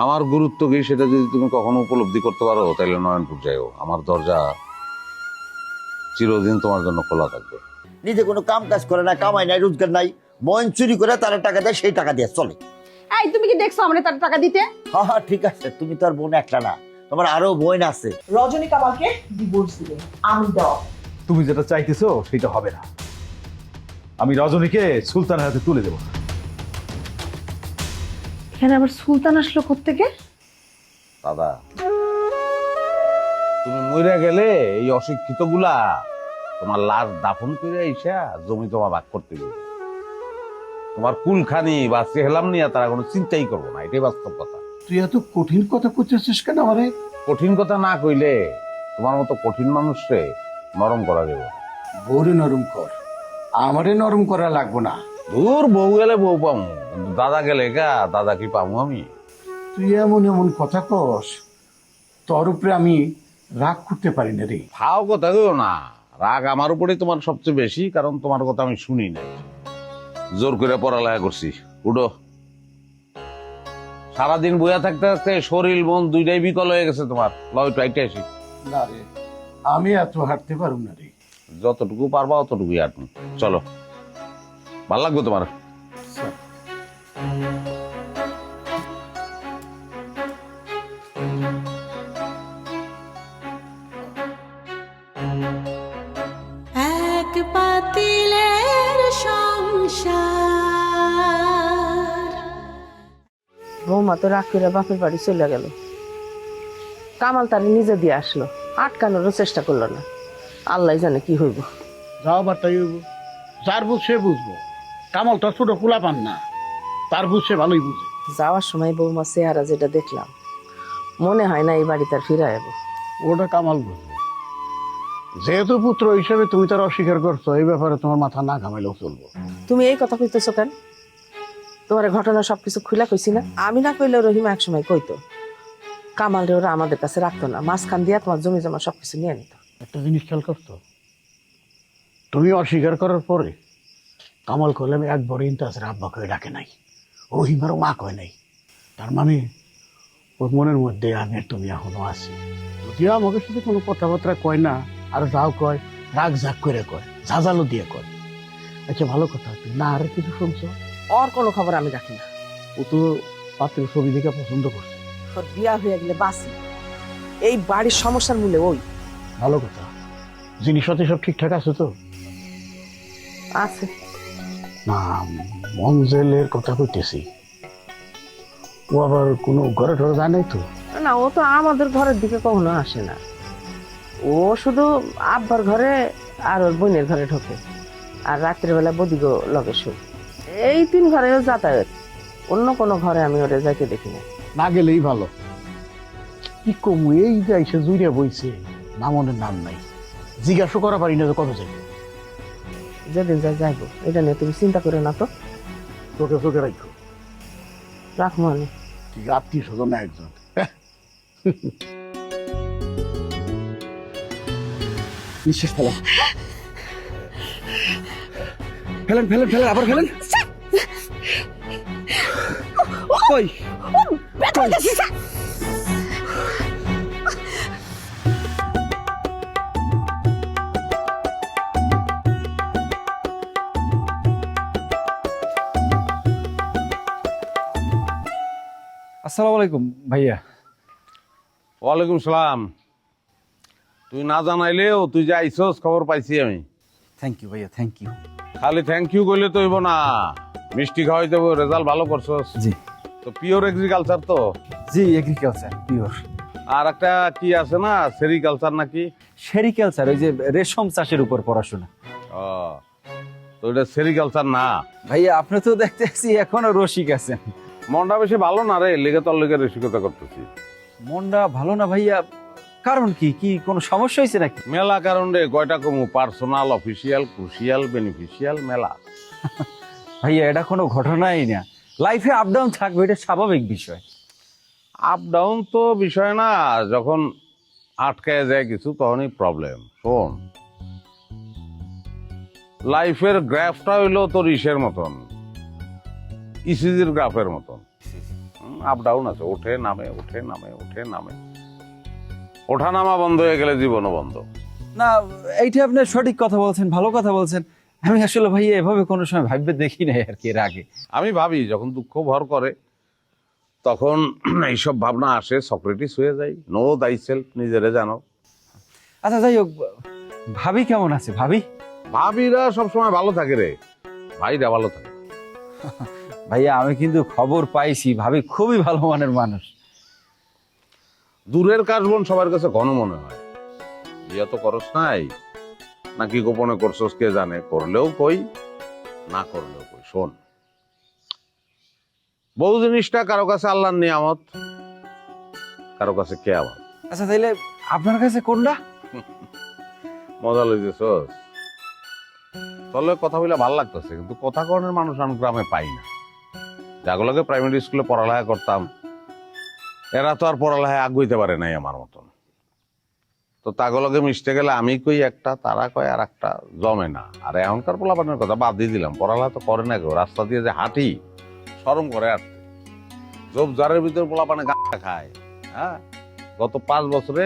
আমার গুরুত্ব কি সেটা যদি তুমি কখনো উপলব্ধি করতে পারো তাহলে নয়নপুর যাইও, আমার দরজা চিরদিন তোমার জন্য খোলা থাকবে। নিজে কোনো কাম কাজ করে না, কামাই নাই, রোজগার নাই, ময়ন চুরি করে তারা টাকা দেয়, সেই টাকা দিয়ে চলে। এই তুমি কি দেখছো আমরা তার টাকা দিতে? হ্যাঁ হ্যাঁ ঠিক আছে, তুমি তো আর বোন একটা না, তোমার আরো বোন আছে। রজনী কামালকে ডিভোর্স দিবে, আমি দাও। তুমি যেটা চাইতেছো সেটা হবে না। আমি রজনীকে সুলতানের হাতে তুলে দেবো। এখানে আবার সুলতান আসলো কোত্থেকে? দাদা, তুমি মরে গেলে এই অশিক্ষিত গুলা তোমার লাশ দাফন করে আইসা জমি তোমার ভাগ করতে দেবে। তোমার কুলখানি বা চেহলাম নিয়ে তারা কোনো চিন্তাই করবো না, এটাই বাস্তব কথা। তুই এত কঠিন কথা করতেছিস কেন আমারে? কঠিন কথা না কইলে তোমার মতো কঠিন মানুষরে নরম করা যাবে না। বউরে নরম কর, আমারে নরম করা লাগবো না। দূর, বউ গেলে বউ পামু, কিন্তু দাদা গেলে গা দাদা কি পামু আমি? তুই এমন এমন কথা কস, তোর উপরে আমি রাগ করতে পারি না রে। ফাও কথা কেউ না, রাগ আমার উপরে তোমার সবচেয়ে বেশি, কারণ তোমার কথা আমি শুনি নাই, জোর করে পড়ালেখা করছি। উঠো, সারাদিন বইয়া থাকতে থাকতে শরীর মন দুইটাই বিকল হয়ে গেছে তোমার। লও একটু হাইটে আসি। না রে, আমি এত হাঁটতে পারব না রে। যতটুকু পারবা অতটুকুই হাঁটুন, চলো, ভাল লাগবে তোমার। এক পাতিলের সংসার। বৌমা তো রাগ করে বাপের বাড়ি চলে গেল। কামাল তার নিজে দিয়ে আসলো, আটকানোরও চেষ্টা করলো না। আল্লাহ জানে কি হইব। যাও বা তাই হইব, যার বুঝ সে বুঝবো। কামাল তো ছোট পোলা পান না, তার বুঝ সে ভালোই বুঝে। যাওয়ার সময় বৌমা চেহারা যেটা দেখলাম, মনে হয় না এই বাড়ি তার ফিরে যাবো। ওটা কামাল বুঝবো। যেহেতু পুত্র হিসেবে তুমি তার অস্বীকার করছো, এই ব্যাপারে তোমার মাথা না ঘামাইলেও চলবো। তুমি এই কথা কইতেছো কেন? তোমার ঘটনা সবকিছু খুলা কইছি না? আমি না কইলে রহিমা একসময় কইতো কামাল রে ওরা আমাদের কাছে রাখতো না, মাঝখান দিয়া তোমার জমি জমা সবকিছু নিয়ে নিত। একটা জিনিস খেয়াল করতো, তুমি অস্বীকার করার পরে কামাল করলাম একবার ইন্তাজের আব্বা কয়ে ডাকে নাই, রহিমারও মা কয় নাই। তার মানে ওর মনের মধ্যে আমি আর তুমি এখনো আছি। যদিও আমাকে সাথে কোনো কথাবার্তা কয় না, আর যাও কয় রাগ ঝাক করে কয়, ঝাঁঝালো দিয়ে কয়। আচ্ছা ভালো কথা, তুই না আর কিছু শুনছো? ওর কোনো খবর আমি রাখি না। ও তো পাত্রের ছবি দেখে পছন্দ করছে। ওর বিয়া হয়ে গেলে বাসি, এই বাড়ির সমস্যার মূলে ওই। ভালো কথা, জিনিসপাতি সব ঠিকঠাক আছে তো? আছে। না, মঞ্জেলের কথা কইতেছি, ও আবার কোনো ঘরে টরে যায় নাই তো? না, ও তো আমাদের ঘরের দিকে কখনো আসে না। ও শুধু আব্বার ঘরে আর ওর বোনের ঘরে ঢোকে, আর রাত্রিবেলা বদিগো লগে শুই। এই 3 ঘরেও যাতায়াত, অন্য কোনো ঘরে আমি ওরে যাইতে দেখি না। না গেলেই ভালো। কি কমু, এই যে এসে জুড়ে বইছে, মামনের নাম নাই, জিজ্ঞাসা করা পারি না যে কবে যাবে। যেদিন যাই যাইবো, এটা নিয়ে তুমি চিন্তা করে না তো। চোখে চোখে রাখো, রাখ মানে ঠিক আত্মীয় স্বজন না একজন। নিঃশ্বাস ফেলেন, ফেলেন ফেলেন ফেলেন, আবার ফেলেন। কই আসসালামু আলাইকুম ভাইয়া। ওয়ালাইকুম সালাম। তুই না জানাইলেও তুই যে আইসস খবর পাইছি আমি। থ্যাংক ইউ ভাইয়া, থ্যাংক ইউ। খালি থ্যাংক ইউ কইলে তো হইব না, মিষ্টি খাওয়াই দেবো, রেজাল্ট ভালো করছস। জি তো পিওর এগ্রিকালচার তো? জি, এগ্রিকালচার পিওর। আর একটা কি আছে না, সেরিকালচার নাকি? সেরিকালচার, ওই যে রেশম চাষের উপর পড়াশোনা। ও, তো এটা সেরিকালচার না? ভাইয়া আপনি তো দেখতেছি এখনো রসিক আছেন। মনটা বেশি ভালো না রে, লেগে তোর লেগে রসিকতা করতেছি। মনটা ভালো না ভাইয়া? কারণ কি কি কোনো সমস্যা হয়েছে নাকি? মেলা কারণ রে, কয়টা কমু, পার্সোনাল, অফিসিয়াল, ক্রুশিয়াল, বেনিফিশিয়াল, মেলা। ভাইয়া এটা কোনো ঘটনাই না, লাইফে আপ ডাউন থাকবে, এটা স্বাভাবিক বিষয়। আপ ডাউন তো বিষয় না, যখন আটকায় যায় কিছু তখনই প্রবলেম। শোন, লাইফের গ্রাফটা হইলো তোর ইসের মতন, ইসিজির গ্রাফের মতন। আপ ডাউন আছে, ওঠে নামে ওঠে নামে ওঠে নামে। ওঠা নামা বন্ধ হয়ে গেলে জীবনও বন্ধ। না, এইটা আপনি সঠিক কথা বলছেন, ভালো কথা বলছেন। আমি আসলে ভাইয়া এভাবে কোনো সময় ভাববে দেখি নাই আর কি এর আগে। আমি ভাবি যখন দুঃখ ভর করে তখন এইসব ভাবনা আসে, সক্রেটিস হয়ে যায়। নো দাই সেলফ, নিজেরে জানো। আচ্ছা যাই হোক, ভাবি কেমন আছে? ভাবি ভাবিরা সবসময় ভালো থাকে রে, ভাইরা ভালো থাকে। ভাইয়া আমি কিন্তু খবর পাইছি ভাবি খুবই ভালো মানের মানুষ। দূরের কাশবন সবার কাছে ঘন মনে হয়। বিয়ে তো করস নাই, নাকি গোপনে করছস কে জানে। করলেও কই, না করলেও কই। শোন, বউ জিনিসটা কারো কাছে আল্লাহর নিয়ামত, কারো কাছে কিয়ামত। আচ্ছা তাইলে আপনার কাছে কোনটা? মজা লইতেছস? তলে কথা বলে ভালো লাগতেছে, কিন্তু কথা কনের মানুষ আমি গ্রামে পাই না। যাগুলোকে প্রাইমারি স্কুলে পড়ালেখা করতাম এরা তো আর পড়ালেখায় আগুইতে পারে নাই আমার মতন। তো তাগুলোকে মিশতে গেলে আমি কই একটা, তারা কয় আর একটা, জমে না। আর এখনকার পোলাপানের কথা বাদ দিয়ে দিলাম, পড়ালেখা তো করে না কেউ। রাস্তা দিয়ে যে হাঁটি শরম করে হাঁটতে। জব জারের ভিতরে পোলাপানে গাঁজা খায়। হ্যাঁ, গত 5 বছরে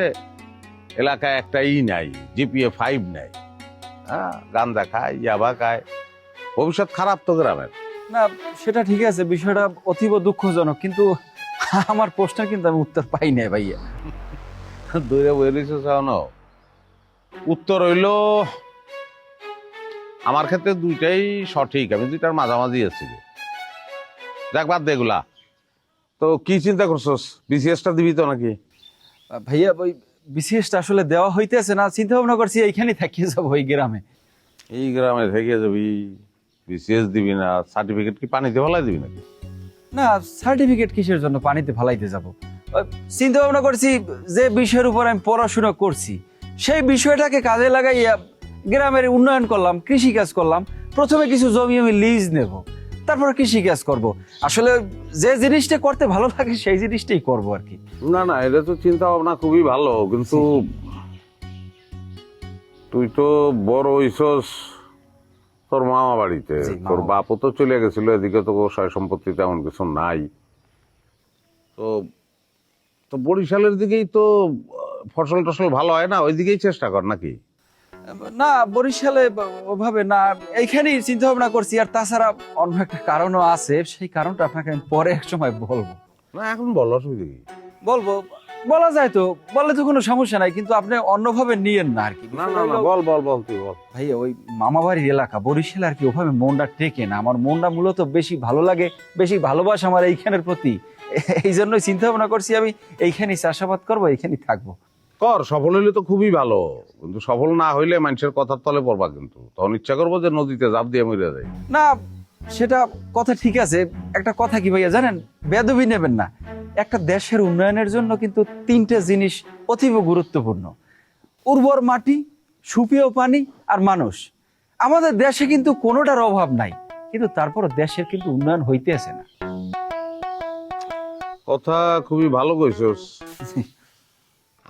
এলাকায় একটা নাই, জিপিএ 5 নাই। হ্যাঁ, গাঁজা খায়, ইয়াবা খায়। ভবিষ্যৎ খারাপ তো গ্রামের। না সেটা ঠিক আছে, বিষয়টা অতীব দুঃখজনক, কিন্তু আমার প্রশ্নের কিন্তু আমি উত্তর পাই নাই ভাইয়া। দূরে বইলিস না, উত্তর হইল আমার ক্ষেত্রে দুইটাই সঠিক। আমি দুইটার মাঝামাঝি আছি। যাক বাদ দে এগুলা। তো কি চিন্তা করছস, বিসিএসটা দিবি তো নাকি? ভাইয়া ওই বিসিএসটা আসলে দেওয়া হইতেছে না, চিন্তা ভাবনা করছি এইখানেই থাকিয়ে যাবো ওই গ্রামে। এই গ্রামে থেকে যাবি, বিসিএস দিবি না? সার্টিফিকেট কি পানিতে ফেলাই দিবি নাকি? না সার্টিফিকেট কিসের জন্য পানিতে ফালাইতে যাব? চিন্তা ভাবনা করছি যে বিষয়ের উপর আমি পড়াশোনা করছি সেই বিষয়টাকে কাজে লাগাইয়া গ্রামের উন্নয়ন করলাম, কৃষি কাজ করলাম। প্রথমে কিছু জমি আমি লিজ নেব, তারপর কৃষি কাজ করব। আসলে যে জিনিসটা করতে ভালো লাগে সেই জিনিসটাই করব আর কি। না না, এটা তো চিন্তা ভাবনা খুবই ভালো, কিন্তু তুই তো বড় হইছস তোর মামা বাড়িতে। তোর বাপও তো চলে গেছিল, এদিকে তো সয় সম্পত্তি তেমন কিছু নাই। তো তো বরিশালের দিকেই তো ফসল টসল ভালো হয় না, ওই দিকেই চেষ্টা কর নাকি? না বরিশালে ওভাবে না, এইখানেই চিন্তা ভাবনা করছি। আর তাছাড়া অন্য একটা কারণও আছে, সেই কারণটা আপনাকে আমি পরে এক সময় বলবো। না এখন বল, অসুবিধা কি? বলবো, বলা যায় তো, বললে তো কোনো সমস্যা নাই, কিন্তু আপনি অন্যভাবে নিয়েন না আর কি। না না না, বল বল বল, তুই বল। ভাইয়া ওই মামাবাড়ির এলাকা বরিশাল আর কি, ওভাবে মনটা টেকে না। আমার মনটা মূলত বেশি ভালো লাগে, বেশি ভালোবাসা আমার এইখানের প্রতি। এই জন্যই চিন্তা ভাবনা করছি আমি এইখানেই চাষাবাদ করবো, এইখানেই থাকবো। কর, সফল হইলে তো খুবই ভালো, কিন্তু সফল না হইলে মানুষের কথার তলে পড়বা। কিন্তু তখন ইচ্ছা করবো যে নদীতে জাপ দিয়ে মরে যায়। না সেটা কথা ঠিক আছে। একটা কথা কি ভাইয়া জানেন, বেদবি নেবেন না। একটা দেশের উন্নয়নের জন্য কিন্তু 3টে জিনিস অতীব গুরুত্বপূর্ণ: উর্বর মাটি, সুপেয় পানি আর মানুষ। আমাদের দেশে কিন্তু কোনোটার অভাব নাই, কিন্তু তারপর দেশের কিন্তু উন্নয়ন হইতেছে না। কথা খুবই ভালো কইছস।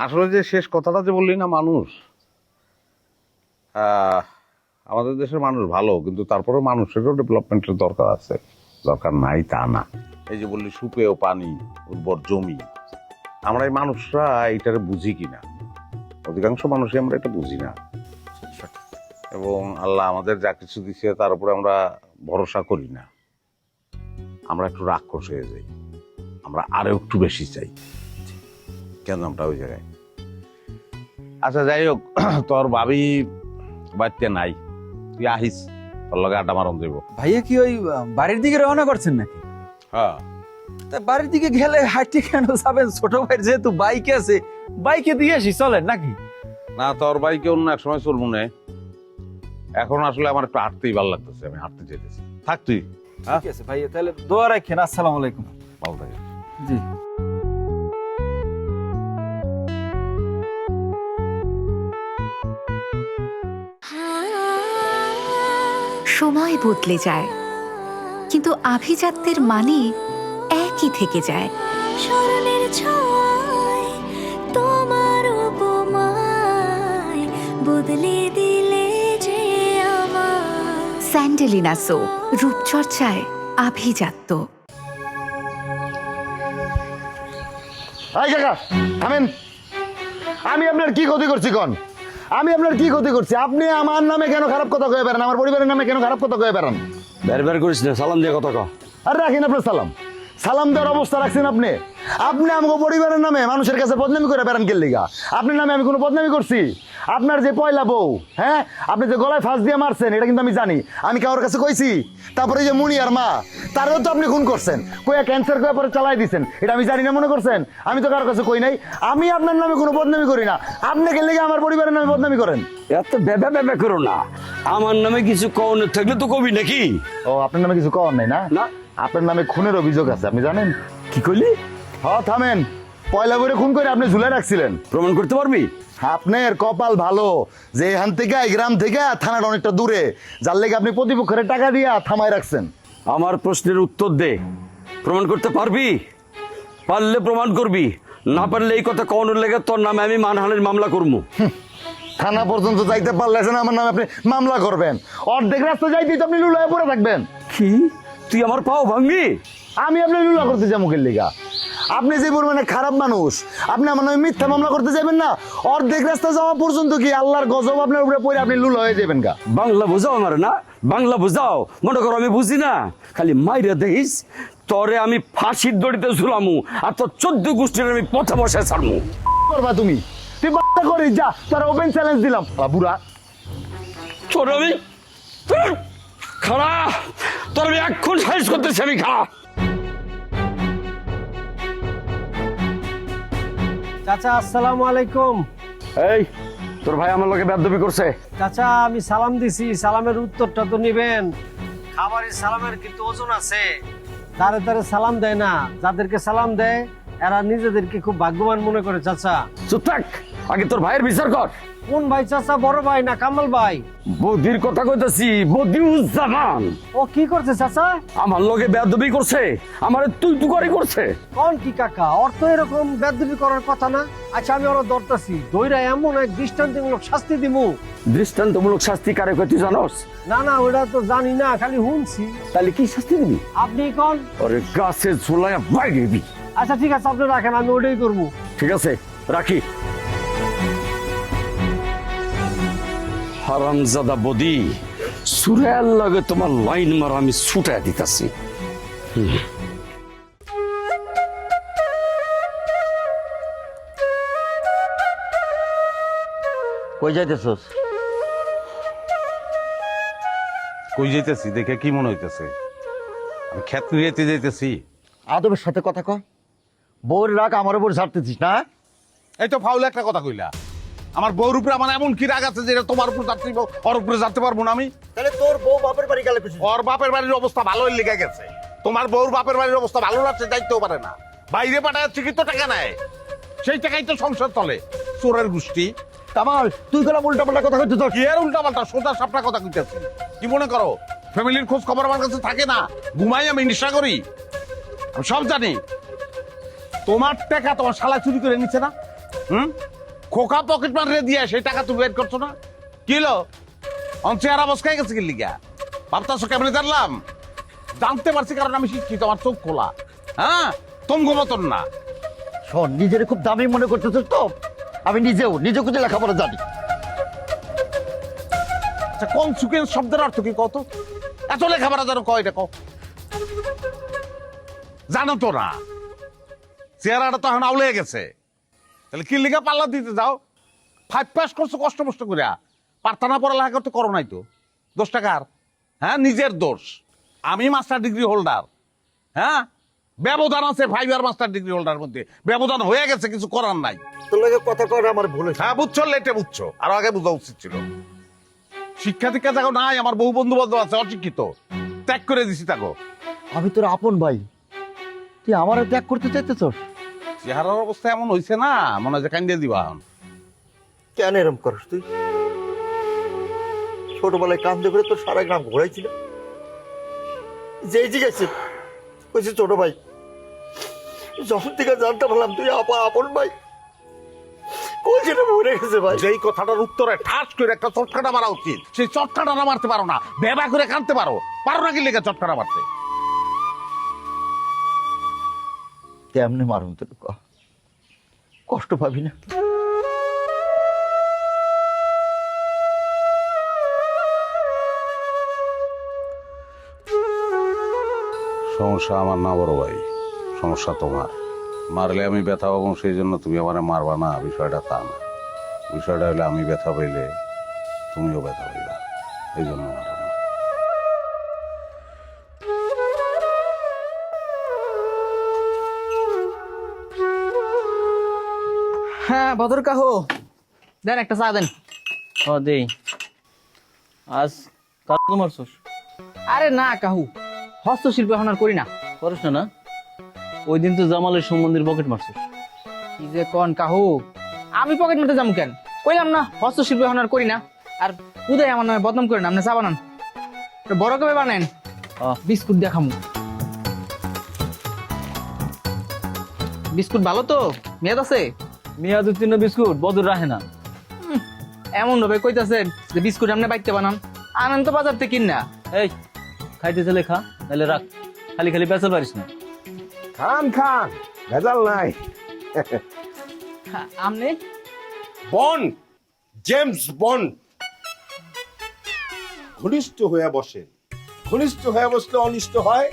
আসলে যে শেষ কথাটা যে বললি না, মানুষ, আমাদের দেশের মানুষ ভালো, কিন্তু তারপরে মানুষেরও ডেভেলপমেন্টের দরকার আছে। দরকার নাই তা না। এই যে বললি সুপেয় পানি, উর্বর জমি, আমরা এই মানুষরা এইটারে বুঝি কিনা? অধিকাংশ মানুষই আমরা এটা বুঝি না। এবং আল্লাহ আমাদের যা কিছু দিচ্ছে তার উপরে আমরা ভরসা করি না। আমরা একটু রাক্ষস হয়ে যাই, আমরা আরো একটু বেশি চাই। কেন আমরা ওই জায়গায়? আচ্ছা যাই হোক, তোর ভাবি বাড়িতে নাই, তুই আহিস, তোর লগে আড্ডা মারন দেব। ভাইয়া কি ওই বাড়ির দিকে রওনা করছেন নাকি? হ্যাঁ। তা বাড়ির দিকে গেলে হাঁটতে কেন যাবেন? ছোট ভাইয়ের যেহেতু বাইকে আছে, বাইকে দিয়ে আসি, চলেন নাকি? না, তোর বাইকে অন্য এক সময় চলবো না। এখন আসলে আমার একটু হাঁটতেই ভালো লাগতেছে, আমি হাঁটতে যেতেছি। থাক তুই। ঠিক আছে ভাইয়া, তাহলে দোয়া রাখেন। আসসালামু আলাইকুম। ভালো থাকিস। জি। সময় বদলে যায়, কিন্তু আভিজাত্যের মানে একই থেকে যায়। স্মরণের ছোঁয়ায় তোমার উপমায় বদলে দিলে যে আমার। স্যান্ডেলিনা সো, রূপচর্চায় আভিজাত্য। এই কাকা থামেন। আমি আপনার কি ক্ষতি করছি কোন? আমি আপনার কি ক্ষতি করছি? আপনি আমার নামে কেন খারাপ কথা কয়ে বেড়ান? আমার পরিবারের নামে কেন খারাপ কথা কয়ে বেড়ান? বের করিস না, সালাম দিয়ে কথা কও। আর রাখেন আপনার সালাম। সালাম দেওয়ার অবস্থা রাখছেন আপনি। আপনি আমাকে পরিবারের নামে মানুষের কাছে বদনামি করে বেড়ান কেন লিগা? আপনার নামে আমি কোনো বদনামি করছি? আপনার যে পয়লা বউ, হ্যাঁ, আপনি যে গলায় ফাঁস দিয়ে মারছেন এটা কিন্তু আমি জানি। আমি কারোর কাছে কইছি? তারপরে যে মুনি আর মা, তারও তো আপনি খুন করছেন, কইয়া ক্যান্সার করে পরে চালাই দিচ্ছেন, এটা আমি জানি না মনে করছেন? আমি তো কারোর কাছে কই নাই। আমি আপনার নামে কোনো বদনামি করি না, আপনি কেন লিগা আমার পরিবারের নামে বদনামি করেন? এত বেবা বেবা করো না, আমার নামে কিছু কওন থাকলে তো কবি নাকি? ও, আপনার নামে কিছু কওয়ার নাই না? না। আপনার নামে খুনের অভিযোগ আছে, আপনি জানেন? কি কইলি? থামেন। পয়লা করে খুন করে আপনি ঝুলে রাখছিলেন। প্রমাণ করতে পারবি? আপনার কপাল ভালো যে এখান থেকে এই গ্রাম থেকে থানাটা অনেকটা দূরে, যার লেগে আপনি প্রতিপক্ষের টাকা দিয়া থামায় রাখছেন। আমার প্রশ্নের উত্তর দে, প্রমাণ করতে পারবি? পারলে প্রমাণ করবি, না পারলে এই কথা কওনের লেগে তোর নামে আমি মানহানির মামলা করবো। থানা পর্যন্ত যাইতে পারলেছেন, আমার নামে আপনি মামলা করবেন? অর্ধেক রাস্তা যাইতেই তো আপনি লুলায় পড়ে থাকবেন। কি তুই আমার পাও ভাঙ্গি? আমি আপনি লুলা করতে যাবো মুখের লিগা? আপনি যে পরিমাণে খারাপ মানুষ, আপনি আমার নামে মিথ্যা মামলা করতে যাবেন না? অর্ধেক রাস্তা যাওয়া পর্যন্ত কি আল্লাহর গজব আপনার উপরে পড়ে আপনি লুলা হয়ে যাবেন গা? বাংলা বুঝাও আমার না, বাংলা বুঝাও। মনে করো আমি বুঝি না, খালি মাইরে দেখিস তরে আমি ফাঁসির দড়িতে ঝুলামু, আর তোর 14 গোষ্ঠীর আমি পথে বসে ছাড়মু। করবা তুমি? তুই বাচ্চা করিস, যা, তার ওপেন চ্যালেঞ্জ দিলাম। বুড়া তোর আমি খাড়া, তোর আমি এখন সাইজ করতেছি, আমি খাড়া। চাচা আসসালামু আলাইকুম। এই তোর ভাই আমার লগে বেয়াদবি করছে। চাচা আমি সালাম দিছি, সালামের উত্তরটা তো নিবেন। খাবারের সালামের কিন্তু ওজন আছে, তারে তারে সালাম দেয় না, যাদেরকে সালাম দেয় এরা নিজেদেরকে খুব ভাগ্যবান মনে করে। চাচা চুপ থাক, আগে তোর ভাইয়ের বিচার কর। কোন ভাই চাচা, বড় ভাই না কামাল ভাই? বদির কথা কইতাছি, বদিউজ্জামান। ও কি করছে চাচা? আমার লগে বেয়াদবি করছে, আমারে তুই তুকারি করছে। কোন কি কাকা, অর্থ এরকম বেদবি করার কথা না। আচ্ছা আমি ওরা ধরতাছি, দইরা এমন এক দৃষ্টান্তমূলক শাস্তি দিমু। দৃষ্টান্তমূলক শাস্তি কারে কই তুই জানোস? না না ওটা তো জানি না, খালি শুনছি। তাহলে কি শাস্তি দিবি? আপনি কোন? ওরে গাছে ঝুলাইয়া বাইরে দিবি। আচ্ছা ঠিক আছে, আপনি রাখেন, আমি ওটাই করবো। ঠিক আছে রাখি। হারামজাদা বদি, সুরের লাগে তোমার লাইন মারা আমি ছুটাই দিতাছি। কই যাইতেছস? কই যাইতেছি দেখে কি মনে হইতেছে? আমি ক্ষেত নিয়ে যাইতেছি। আদবের সাথে কথা কয়। বউর রাগ আমার উপর ঝাড়তেছিস না? এই তো ফাউল একটা কথা কইলা। আমার বউর উপরে আমার এমন কি রাগ আছে যেটা তোমার উপর যাত্রী ওর উপরে যেতে পারবো না আমি? তাহলে তোর বউ বাপের বাড়ি গেলে খুশি? ওর বাপের বাড়ির অবস্থা ভালোই লেগে গেছে, তোমার বউর বাপের বাড়ির অবস্থা ভালো লাগছে, যাইতেও পারে না। বাইরে পাঠায় ঠিকই তো টাকা নেয়, সেই টাকাই তো সংসার চলে। চোরের গোষ্ঠী। কামাল, তুই গেলাম উল্টা পাল্টা কথা কইতে তোর কি আর উল্টা পাল্টা, সোজা সাপটা কথা কইতেছি। কি মনে করো ফ্যামিলির খোঁজ খবর আমার কাছে থাকে না? ঘুমাই আমি, নেশা করি, আমি সব জানি। তোমার টাকা তোমার শালা চুরি করে নিচ্ছে না? খোকা পকেট মারে দিয়ে সেই টাকা তুমি বের করছো না? কি হলো? চেহারা বসকাই গেছে কি লিগা? ভাবতাছো কেমনে জানলাম? জানতে পারছি কারণ আমি শিক্ষিত, আমার চোখ খোলা। হ্যাঁ, তঙ্গ মতন না। শোন, নিজের খুব দামি মনে করতেছিস তো? আমি নিজেও কিছু লেখাপড়া জানি। আচ্ছা, কোন সুখের শব্দের অর্থ কি কত? এত লেখাপড়া জানো, কয় এটা কও। জানো তো না, চেহারাটা তো এখন আউলে গেছে। তাহলে কি লিগা পাল্লা দিতে যাও? 5 পাস করছো কষ্ট মষ্ট করে, পারতা না পড়ালেখা করতে করো নাই তো। দোষটা কার? হ্যাঁ, নিজের দোষ। আমি মাস্টার ডিগ্রি হোল্ডার, হ্যাঁ, ব্যবধান আছে 5 আর মাস্টার ডিগ্রি হোল্ডার মধ্যে, ব্যবধান হয়ে গেছে, কিছু করার নাই। তোর লাগে কথা কয় আমার ভুল হয়েছে। হ্যাঁ বুঝছো, লেটে বুঝছো, আরো আগে বোঝা উচিত ছিল। শিক্ষা দীক্ষা দেখো নাই, আমার বহু বন্ধু বান্ধব আছে অশিক্ষিত, ত্যাগ করে দিছি তাকে। আমি তোর আপন ভাই, তুই আমার ত্যাগ করতে চাইতেছস? চেহারার অবস্থা এমন হয়েছে না, মনে হয় কান্দিয়ে দিবা। কেন এরম করস তুই? ছোটবেলায় কান্দে করে তোর সারা গ্রাম ঘোরাইছিল। যেই জিজ্ঞেস কইছি ছোট ভাই, যখন থেকে জানতে পারলাম তুই আপন ভাই, কোলটা মরে গেছে ভাই। যেই কথাটার উত্তরে ঠাস করে একটা চটকাটা মারা উচিত, সেই চটকাটা না মারতে পারো না, বেবা করে কাঁদতে পারো না কি লেগে চটকাটা মারতে? কেমনে মারুন তোর? কষ্ট পাবি না। সমস্যা আমার না বড় ভাই, সমস্যা তোমার। মারলে আমি ব্যথা পাবো সেই জন্য তুমি আমারে মারবা না, বিষয়টা তা না। বিষয়টা হলে আমি ব্যথা পাইলে তুমিও ব্যথা পাইবা, এই জন্য মারো না। হ্যাঁ বদর কাহো, দেন একটা চা দেন। ও দেই। আজ কাকু মারছস? আরে না কাহু, হস্তশিল্প এখন আর করি না। করিস না? ওই দিন তো জামালের সম্বন্ধের পকেট মারছস। কি যে কোন কাহু, আমি পকেট মারতে যাবো কেন? কইলাম না হস্তশিল্প এখন আর করি না। আর উদয় আমার নামে বদনাম করেন, আপনি চা বানান, বড় কবে বানান, বিস্কুট দেখামু। বিস্কুট ভালো তো, মেয়াদ আছে? মেয়াদ উত্তীর্ণ বিস্কুট বদর রাখে না। এমন ভাবে কইতাছেন যে বিস্কুট আপনি বাইতে বানান, আনন্দ তো বাজার থেকে কিন না। এই খাইতে চলে খা, নাহলে রাখ, খালি খালি বেচাল পারিস না। খান খান, ভেজাল নাই। আমনে বন্ড, জেমস বন্ড। ঘনিষ্ঠ হয়ে বসে, ঘনিষ্ঠ হয়ে বসলে অনিষ্ট হয়।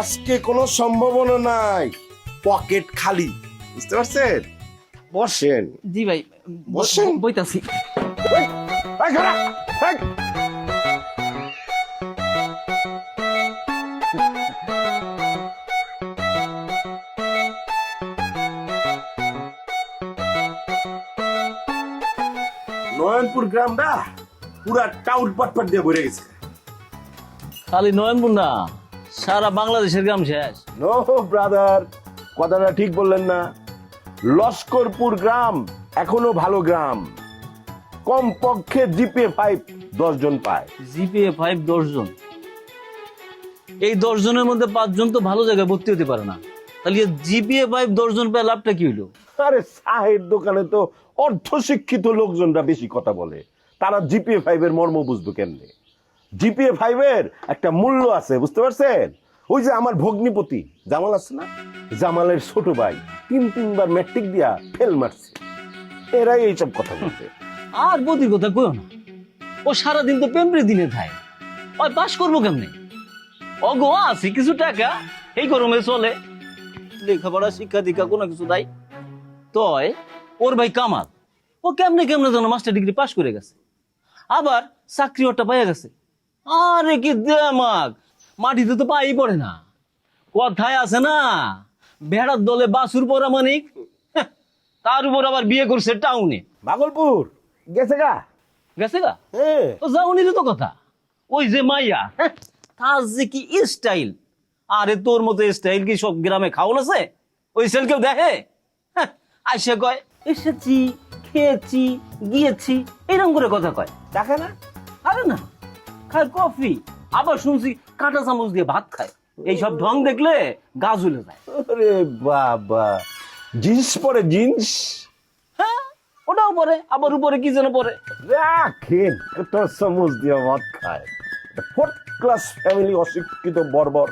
আজকে কোনো সম্ভাবনা নাই, পকেট খালি, বুঝতে পারছেন? বসেন। জি ভাই, বসেন। বইতাছি। এই খাড়া, এই। নয়নপুর গ্রামটা পুরা টাউট পাটপাট দিয়ে ভরে গেছে। খালি নয়নপুর না, সারা বাংলাদেশের গ্রাম শেষ। নো ব্রাদার, কথাটা ঠিক বললেন না। লস্করপুর গ্রাম এখনো ভালো গ্রাম, কমপক্ষে জিপিএ 5 10 জন পায়। জিপিএ 5 10 জন, এই 10 জনের মধ্যে 5 জন তো ভালো জায়গায় ভর্তি হতে পারে না। তাহলে জিপিএ 5 10 জন পেয়ে লাভটা কি হইলো? আরে চায়ের দোকানে তো অর্ধশিক্ষিত লোকজনরা বেশি কথা বলে, তারা জিপিএ 5 এর মর্ম বুঝতো কেমনে? জিপিএ 5 এর একটা মূল্য আছে, বুঝতে পারছেন? ওই যে আমার ভগ্নিপতি জামাল আছে না, জামালের ছোট ভাই 3-3বার ম্যাট্রিক দিয়া ফেল মারছে, এরাই এইসব কথা বলছে। আর বদির কথা কইও না, ও সারাদিন তো প্রেমরে দিনে থাকে, ওই পাস করবো কেমনে? অগো আছে কিছু টাকা, এই গরমে চলে, লেখাপড়া শিক্ষা দীক্ষা কোনো কিছু নাই। তয় ওর ভাই কামাল, ও কেমনে কেমনে যেন মাস্টার ডিগ্রি পাস করে গেছে, আবার চাকরি ওটা পাইয়া গেছে। আরে কি দেমাগ, মাটিতে তো পাই পড়ে না। কথায় আছে না, ভেড়ার দলে বাসুর পরা মানিক, তার উপর আবার বিয়ে করছে টাউনে। ভাগলপুর গেছে গা, গেছে গা? তো যাওনি তো কথা। ওই যে মাইয়া, তার যে কি স্টাইল, আরে তোর মতো স্টাইল কি সব গ্রামে খাওয়ান আছে? ওই সেল কেউ দেখে? আইসা কয় এসেছি, খেয়েছি, গিয়েছি, এরকম করে কথা কয়, দেখে না? আরে না, খায় কফি, আবার শুনছি কাঁটা চামচ দিয়ে ভাত খায়। এইসব ঢং দেখলে গা ঝুলে যায়। আরে বাবা, জিন্স পরে, জিন্স। হ্যাঁ, ওটাও পরে, আবার উপরে কি যেন পরে। রাখেন, কাঁটা চামচ দিয়ে ভাত খায়। 4th ক্লাস ফ্যামিলি, অশিক্ষিত বর্বর।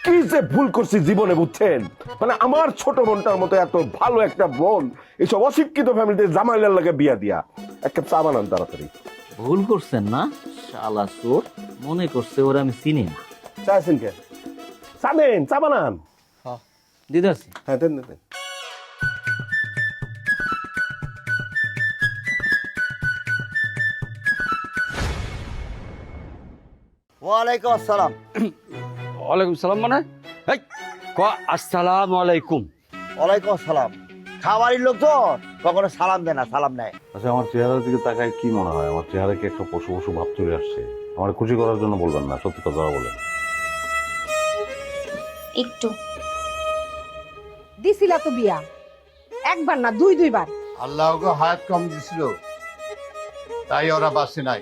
কি যে ভুল করছি জীবনে, বুঝছেন? মানে আমার ছোট বোনটার মতো এত ভালো একটা বোন এইসব অশিক্ষিত ফ্যামিলিতে জামাইলার লাগে বিয়া দিয়া। এক কাপ চা বানান তাড়াতাড়ি। ভুল করছেন না, শালা চোর, মনে করছে ওরা আমি চিনি না। চা আছেন কে? চা দেন, চা বানান। দিদাসি। হ্যাঁ দেন দেন। ওয়ালাইকুম আসসালাম। ওয়ালাইকুম সালাম মানে? এই আসসালামু আলাইকুম। ওয়ালাইকুম আসসালাম। খাবারের লোক তো কখনো সালাম দেয় না, সালাম নেয়। আচ্ছা, আমার চেহারার দিকে তাকায় কি মনে হয়? আমার চেহারা কি একটা পশু পশু ভাব চলে আসছে? আমার খুশি করার জন্য বলবেন না, সত্যি কথা বলেন। একটু দিছিলা তো বিয়া, একবার না 2-2 বার। আল্লাহ ওকে হায়াত কম দিছিল, তাই ওরা বাঁচে নাই।